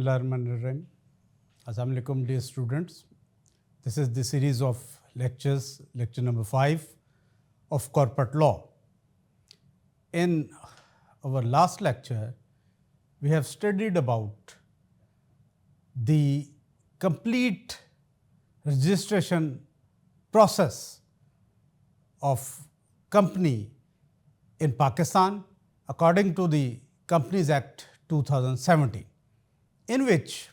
Bismillahirrahmanirrahim. Assalamu alaikum, dear students. This is the series of lectures, lecture number 5 of corporate law. In our last lecture, we have studied about the complete registration process of company in Pakistan according to the Companies Act 2017, in which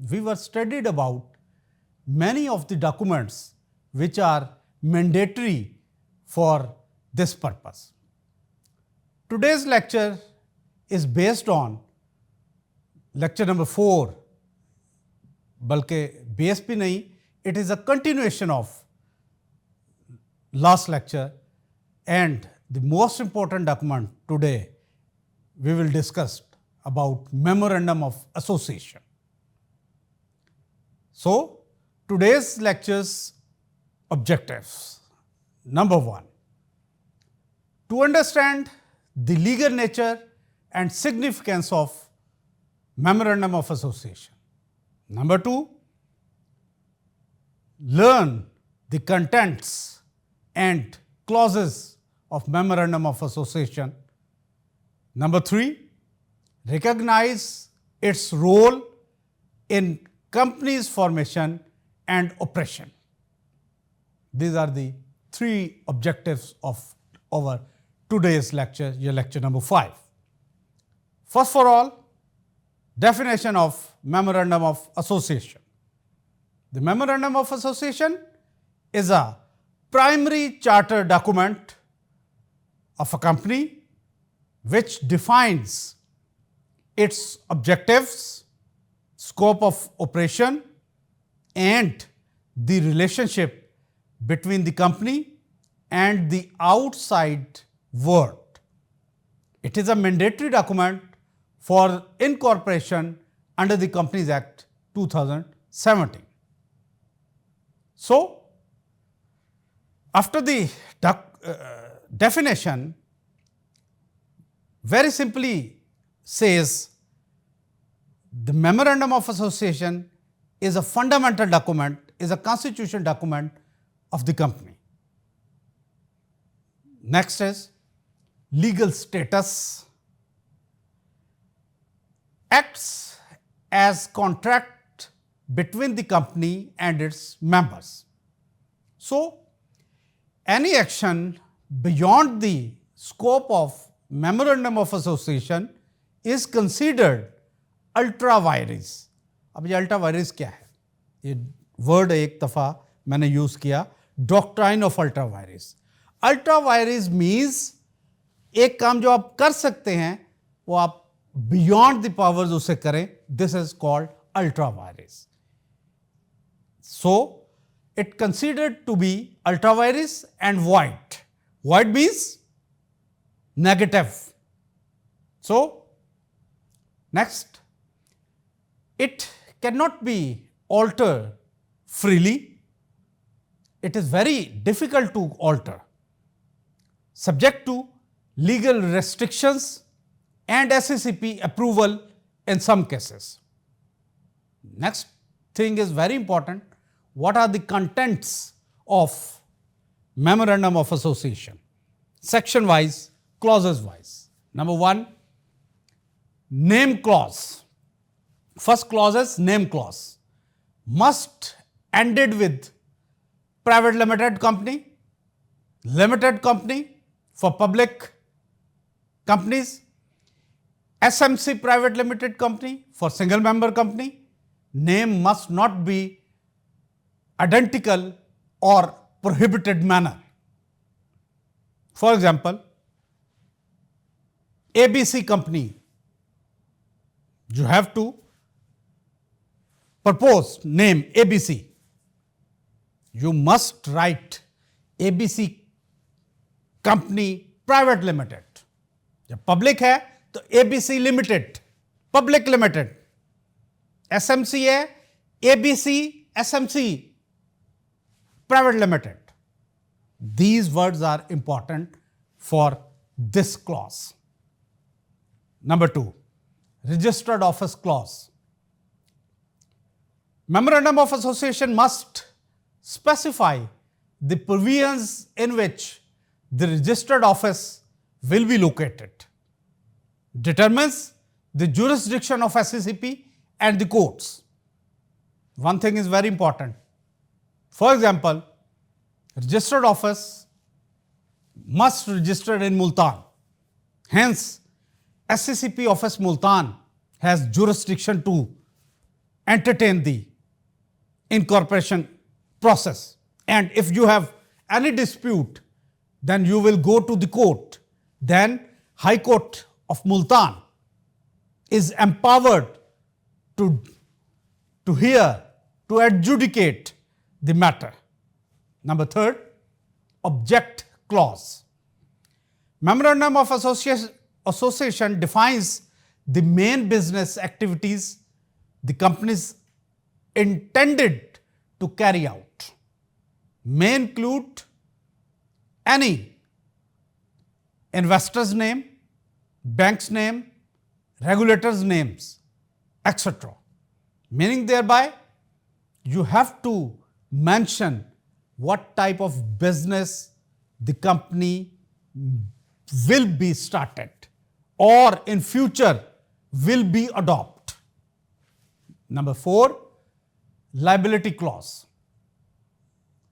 we were studied about many of the documents which are mandatory for this purpose. Today's lecture is based on lecture number 4, बल्कि BSP नहीं, it is a continuation of last lecture, and the most important document today we will discuss about Memorandum of Association. So, today's lecture's objectives. Number 1, to understand the legal nature and significance of Memorandum of Association. Number 2, learn the contents and clauses of Memorandum of Association. Number 3, recognize its role in company's formation and operation. These are the 3 objectives of our today's lecture, lecture number 5. First for all, definition of Memorandum of Association. The Memorandum of Association is a primary charter document of a company which defines its objectives, scope of operation, and the relationship between the company and the outside world. It is a mandatory document for incorporation under the Companies Act 2017. So, after the definition, very simply says the Memorandum of Association is a fundamental document, is a constitution document of the company. Next is legal status. Acts as contract between the company and its members. So, any action beyond the scope of Memorandum of Association is considered ultra vires. अब ये ultra vires क्या है? ये word एक दफ़ा मैंने use किया, doctrine of ultra vires. Ultra vires means एक काम जो आप कर सकते हैं वो आप beyond the powers उसे करें. This is called ultra vires. So, it considered to be ultra vires and void. Void means negative. So, next, it cannot be altered freely. It is very difficult to alter, subject to legal restrictions and SCCP approval in some cases. Next thing is very important. What are the contents of Memorandum of Association? Section wise, clauses wise. Number 1, name clause. First clause is name clause. Must ended with private limited company for public companies, SMC private limited company for single member company. Name must not be identical or prohibited manner. For example, ABC company, you have to propose name ABC. You must write ABC company private limited. जब public है तो ABC limited, public limited. SMC है ABC SMC private limited. These words are important for this clause. Number 2, registered office clause. Memorandum of Association must specify the provisions in which the registered office will be located, determines the jurisdiction of SCCP and the courts. One thing is very important. For example, registered office must register in Multan. Hence, SCCP office Multan has jurisdiction to entertain the incorporation process. And if you have any dispute, then you will go to the court. Then High Court of Multan is empowered to hear, to adjudicate the matter. Number third, object clause. Memorandum of Association defines the main business activities the company is intended to carry out. May include any investor's name, bank's name, regulator's names, etc. Meaning thereby, you have to mention what type of business the company will be started or in future will be adopt. Number four, liability clause.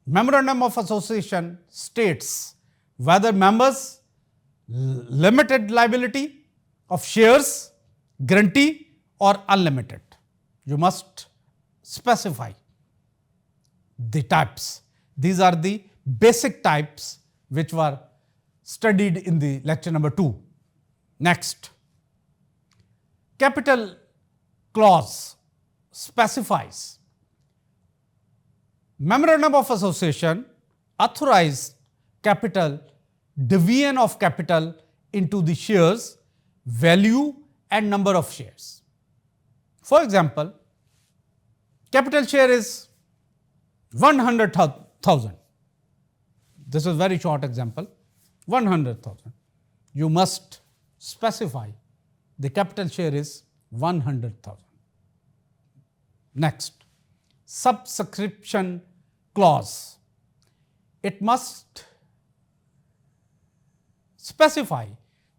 Memorandum of Association states whether members limited liability of shares, guarantee or unlimited. You must specify the types. These are the basic types which were studied in the lecture number 2. Next, capital clause specifies Memorandum of Association authorized capital, division of capital into the shares, value and number of shares. For example, capital share is 100,000. This is a very short example, 100,000. You must specify the capital share is 100,000. Next, subscription clause. It must specify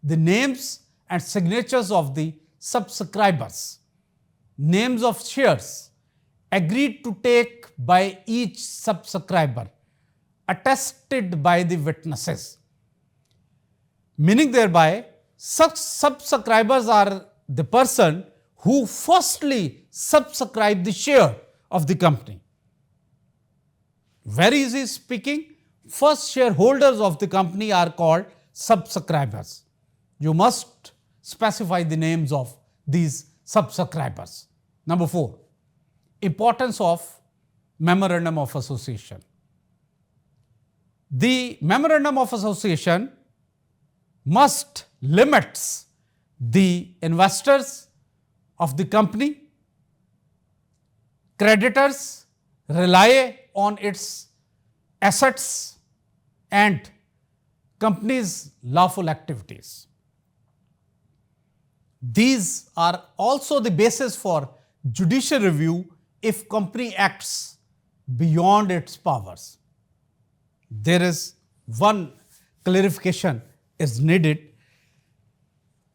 the names and signatures of the subscribers, names of shares agreed to take by each subscriber, attested by the witnesses. Meaning thereby, such subscribers are the person who firstly subscribe the share of the company. Very easy speaking, first shareholders of the company are called subscribers. You must specify the names of these subscribers. Number 4, importance of Memorandum of Association. The Memorandum of Association must limit the investors of the company, creditors rely on its assets and company's lawful activities. These are also the basis for judicial review if company acts beyond its powers. There is one clarification is needed.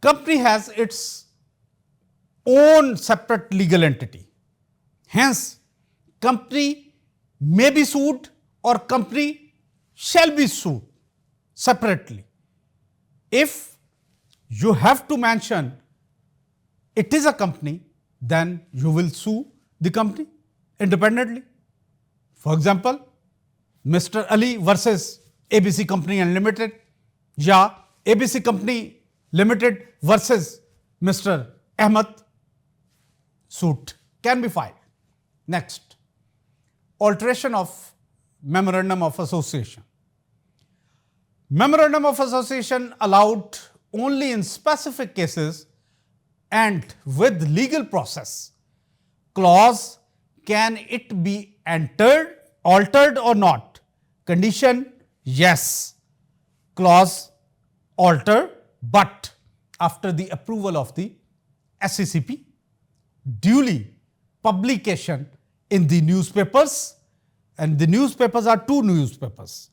Company has its own separate legal entity. Hence, company may be sued or company shall be sued separately. If you have to mention it is a company, then you will sue the company independently. For example, Mr. Ali versus ABC Company Unlimited, या ABC Company Limited versus Mr. Ahmed, suit can be filed. Next, alteration of Memorandum of Association. Memorandum of Association allowed only in specific cases and with legal process. Clause, can it be entered, altered or not? Condition, yes. Clause, alter, but after the approval of the SCCP, duly publication in the newspapers, and the newspapers are two newspapers,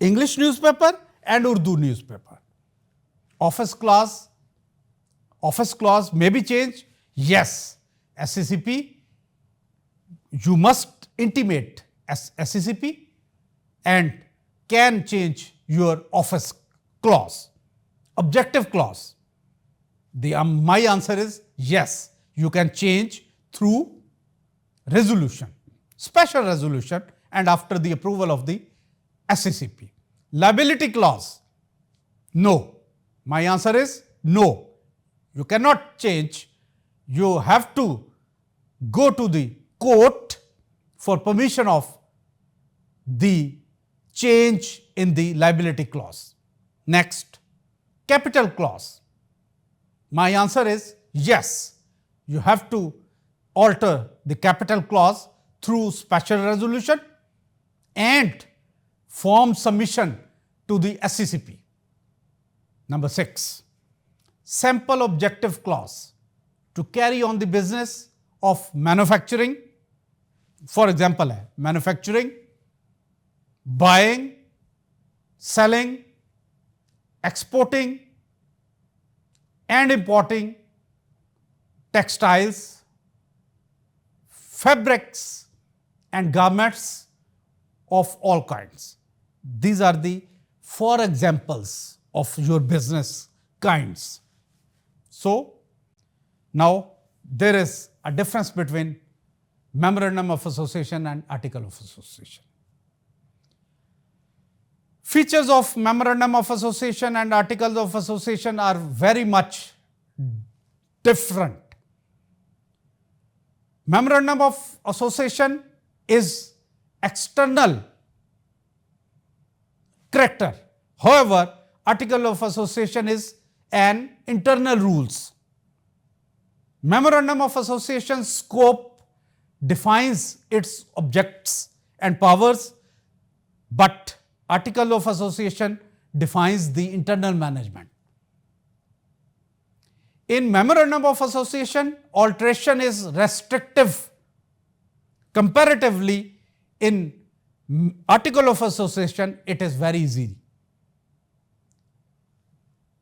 English newspaper and Urdu newspaper. Office clause may be changed. Yes, SCCP, you must intimate SCCP and can change your office clause, objective clause. My answer is yes, you can change through resolution, special resolution, and after the approval of the SCCP. Liability clause, no. My answer is no. You cannot change. You have to go to the court for permission of the change in the liability clause. Next, capital clause. My answer is yes. You have to alter the capital clause through special resolution and form submission to the SCCP. Number 6, sample objective clause. To carry on the business of manufacturing, for example, manufacturing, buying, selling, exporting and importing textiles, fabrics and garments of all kinds. These are the 4 examples of your business kinds. So, now there is a difference between memorandum of association and article of association. Features of memorandum of association and articles of association are very much different. Memorandum of association is external character. However, article of association is an internal rules. Memorandum of association scope defines its objects and powers, but article of association defines the internal management. In memorandum of association, alteration is restrictive. Comparatively, in article of association, it is very easy.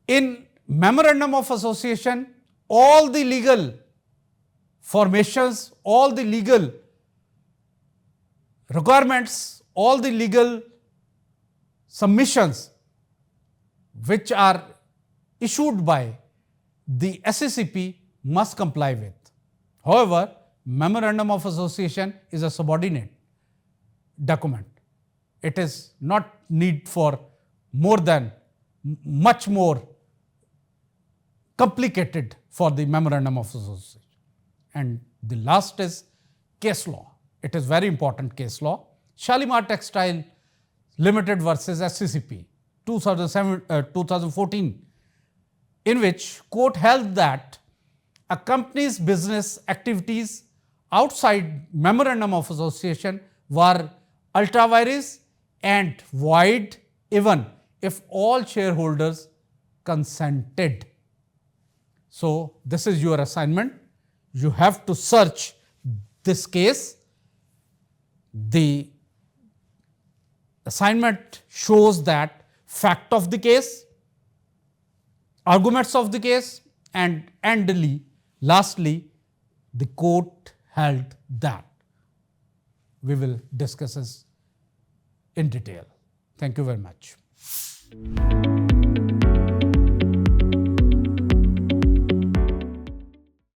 In memorandum of association, all the legal formations, all the legal requirements, all the legal submissions which are issued by the SCCP must comply with. However, memorandum of association is a subordinate document. It is not need for much more complicated for the memorandum of association. And the last is case law. It is very important case law. Shalimar Textile Limited versus SCCP 2014, in which court held that a company's business activities outside memorandum of association were ultra vires and void even if all shareholders consented. So, this is your assignment. You have to search this case. The assignment shows that fact of the case, arguments of the case, and lastly, the court held that. We will discuss this in detail. Thank you very much.